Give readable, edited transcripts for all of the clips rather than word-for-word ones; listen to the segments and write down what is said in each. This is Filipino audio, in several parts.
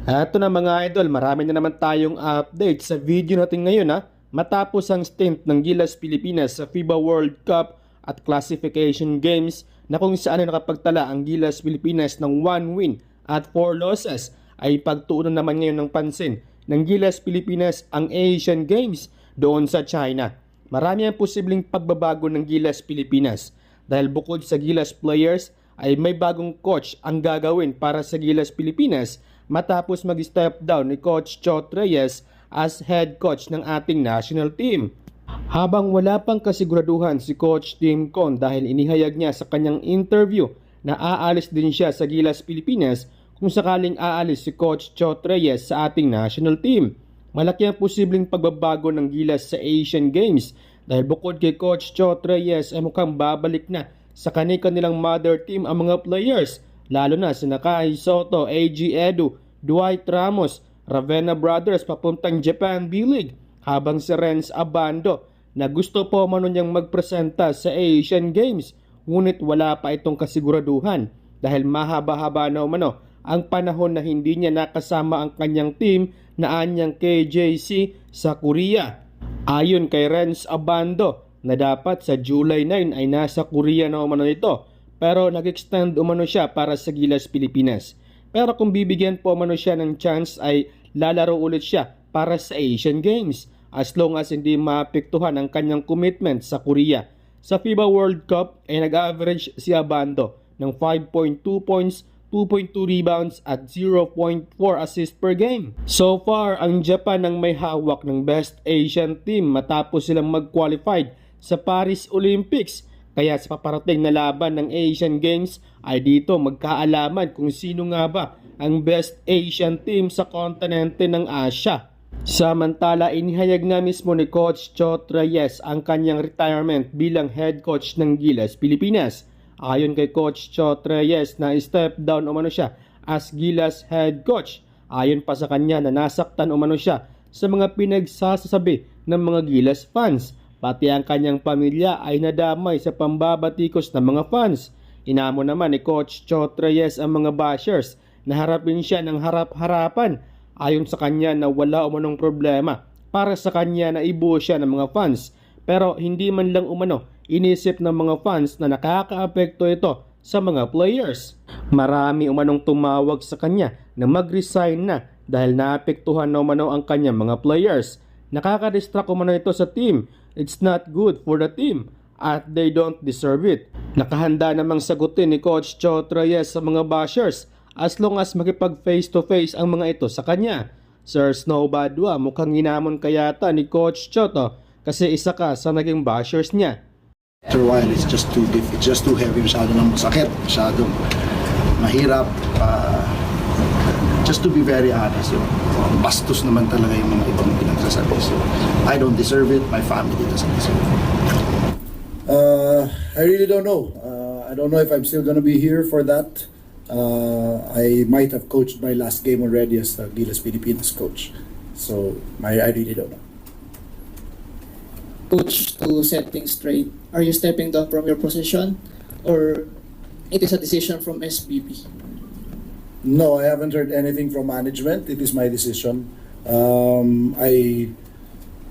Eto na mga idol, marami na naman tayong update sa video natin ngayon ha. Matapos ang stint ng Gilas Pilipinas sa FIBA World Cup at Classification Games na kung saan ay nakapagtala ang Gilas Pilipinas ng 1 win at 4 losses, ay pagtuunan naman ngayon ng pansin ng Gilas Pilipinas ang Asian Games doon sa China. Marami ang posibleng pagbabago ng Gilas Pilipinas dahil bukod sa Gilas players ay may bagong coach ang gagawin para sa Gilas Pilipinas matapos mag-step down ni Coach Chot Reyes as head coach ng ating national team. Habang wala pang kasiguraduhan si Coach Tim Con dahil inihayag niya sa kanyang interview na aalis din siya sa Gilas Pilipinas kung sakaling aalis si Coach Chot Reyes sa ating national team. Malaki ang posibleng pagbabago ng Gilas sa Asian Games dahil bukod kay Coach Chot Reyes ay mukhang babalik na sa kanilang mother team ang mga players, lalo na si Nakai Soto, AG Edu, Dwight Ramos, Ravenna Brothers papuntang Japan B-League, habang si Renz Abando na gusto po mano niyang magpresenta sa Asian Games, ngunit wala pa itong kasiguraduhan dahil mahaba-haba na umano ang panahon na hindi niya nakasama ang kanyang team na anyang KJC sa Korea. Ayon kay Renz Abando na dapat sa July 9 ay nasa Korea na umano ito, pero nag-extend umano siya para sa Gilas Pilipinas. Pero kung bibigyan po umano siya ng chance ay lalaro ulit siya para sa Asian Games as long as hindi maapektuhan ang kanyang commitment sa Korea. Sa FIBA World Cup ay nag-average si Abando ng 5.2 points, 2.2 rebounds at 0.4 assists per game. So far, ang Japan ang may hawak ng Best Asian Team matapos silang mag-qualified sa Paris Olympics. Kaya sa paparating na laban ng Asian Games ay dito magkaalaman kung sino nga ba ang Best Asian Team sa kontinente ng Asia. Samantala, inihayag nga mismo ni Coach Chot Reyes ang kanyang retirement bilang head coach ng Gilas Pilipinas. Ayon kay Coach Chot Reyes na step down umano siya as Gilas head coach. Ayon pa sa kanya na nasaktan umano siya sa mga pinagsasabi ng mga Gilas fans. Pati ang kanyang pamilya ay nadamay sa pambabatikos ng mga fans. Hinamon naman ni Coach Chot Reyes ang mga bashers na harapin siya ng harap-harapan. Ayon sa kanya na wala umanong problema para sa kanya na ibuo siya ng mga fans. Pero hindi man lang umano inisip ng mga fans na nakakaapekto ito sa mga players. Marami umanong tumawag sa kanya na mag-resign na dahil naapektuhan na umano ang kanyang mga players. Nakaka-distract umano ito sa team. It's not good for the team at they don't deserve it. Nakahanda namang sagutin ni Coach Chot Reyes sa mga bashers as long as makipag face to face ang mga ito sa kanya. Sir Snowbadwa, mukhang hinamon kayata ni Coach Chot kasi isa ka sa naging bashers niya. After a while, it's just too difficult, it's just too heavy, masyado nang masakit, masyadong mahirap. Just to be very honest, bastos naman talaga yung mga ibang pinagsasabi. So, I don't deserve it, my family doesn't deserve it. I really don't know. I don't know if I'm still gonna be here for that. I might have coached my last game already as the Gilas Pilipinas coach. So, I really don't know. Coach, to set things straight, are you stepping down from your position or it is a decision from SBP? No, I haven't heard anything from management. It is my decision.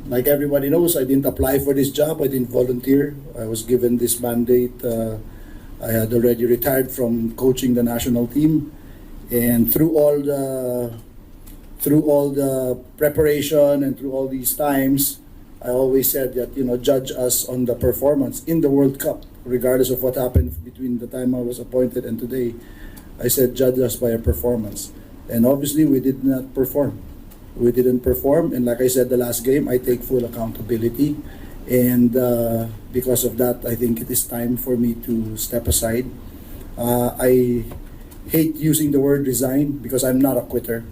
Like everybody knows, I didn't apply for this job. I didn't volunteer. I was given this mandate. I had already retired from coaching the national team, and through all the preparation and through all these times, I always said that, judge us on the performance in the World Cup, regardless of what happened between the time I was appointed and today. I said judge us by our performance, and obviously we did not perform. We didn't perform, and like I said the last game, I take full accountability, and because of that, I think it is time for me to step aside. I hate using the word resign because I'm not a quitter.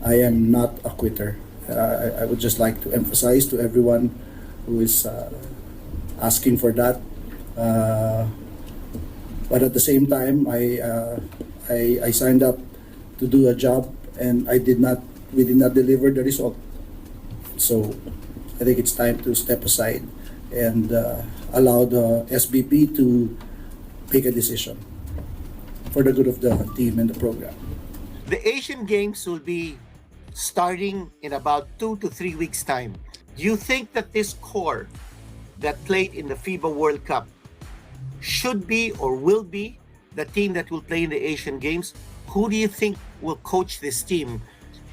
I am not a quitter. I would just like to emphasize to everyone who is asking for that. But at the same time, I signed up to do a job, and we did not deliver the result. So I think it's time to step aside and allow the SBP to make a decision for the good of the team and the program. The Asian Games will be starting in about 2 to 3 weeks' time. Do you think that this core that played in the FIBA World Cup should be or will be the team that will play in the Asian Games? Who do you think will coach this team?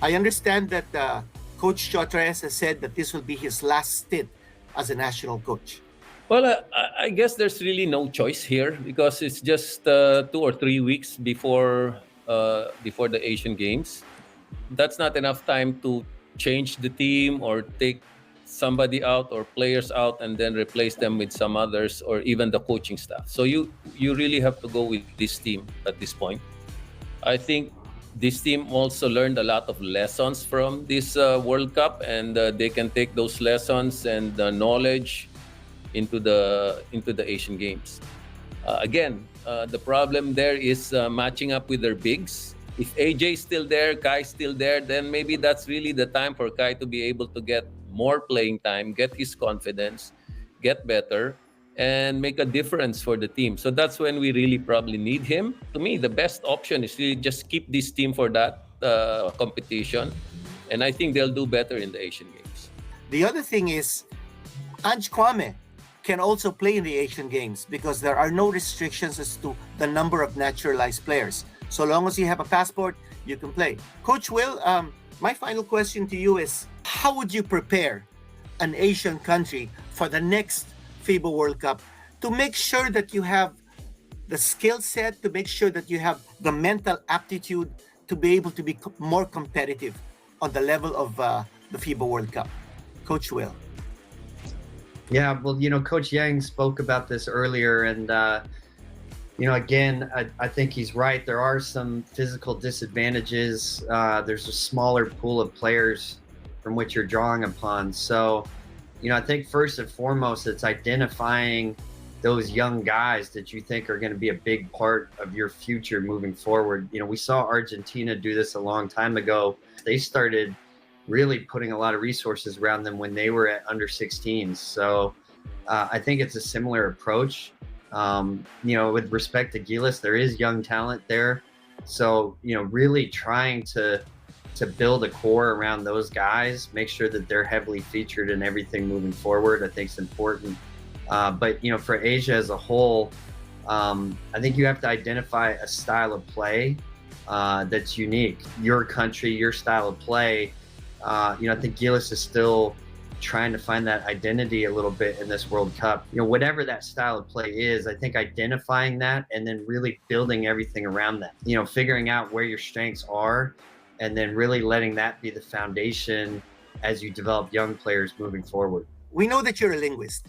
I understand that Coach Chot has said that this will be his last stint as a national coach. Well, I guess there's really no choice here because it's just 2 or 3 weeks before the Asian Games. That's not enough time to change the team or take somebody out or players out and then replace them with some others or even the coaching staff. So you really have to go with this team at this point. I think this team also learned a lot of lessons from this World Cup, and they can take those lessons and knowledge into the Asian Games. Again, the problem there is matching up with their bigs. If AJ is still there, Kai's still there, then maybe that's really the time for Kai to be able to get more playing time, get his confidence, get better, and make a difference for the team. So that's when we really probably need him. To me, the best option is really just keep this team for that competition, and I think they'll do better in the Asian Games. The other thing is, Ange Kwame can also play in the Asian Games because there are no restrictions as to the number of naturalized players. So long as you have a passport, you can play. Coach Will, my final question to you is, how would you prepare an Asian country for the next FIBA World Cup to make sure that you have the skill set, to make sure that you have the mental aptitude to be able to be more competitive on the level of the FIBA World Cup? Coach Will. Yeah, well, Coach Yang spoke about this earlier, and again, I think he's right. There are some physical disadvantages. There's a smaller pool of players from which you're drawing upon. So, I think first and foremost, it's identifying those young guys that you think are going to be a big part of your future moving forward. We saw Argentina do this a long time ago. They started really putting a lot of resources around them when they were at under 16s. So I think it's a similar approach. With respect to Gilas, there is young talent there. So, really trying to build a core around those guys, make sure that they're heavily featured in everything moving forward, I think is important. But, for Asia as a whole, I think you have to identify a style of play that's unique. Your country, your style of play. I think Gilas is still trying to find that identity a little bit in this World Cup. Whatever that style of play is, I think identifying that and then really building everything around that. Figuring out where your strengths are and then really letting that be the foundation as you develop young players moving forward. We know that you're a linguist.